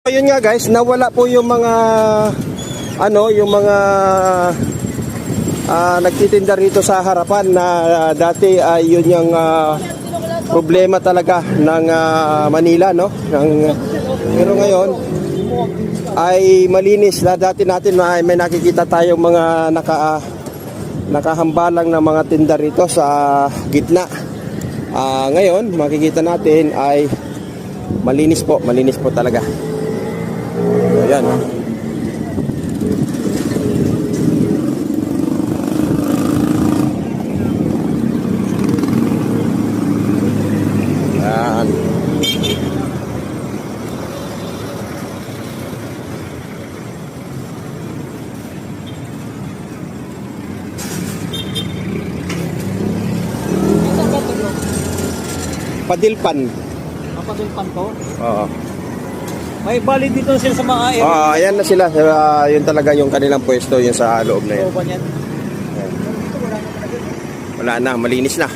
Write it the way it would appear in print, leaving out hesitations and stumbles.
Ayun nga guys, nawala po yung mga nagtitinda rito sa harapan na dati ay yun yung problema talaga ng Manila, no? Pero ngayon ay malinis. Dati natin may nakikita tayong mga nakahambalang na mga tinda rito sa gitna. Ngayon makikita natin ay malinis po talaga. Ayan. Ayan. Padilpan. Padilpan to? Oo. May bali dito sila sa mga area. Ayan na sila. Yun talaga yung kanilang pwesto, yun sa loob na yan. Looban yan. Wala na, malinis na.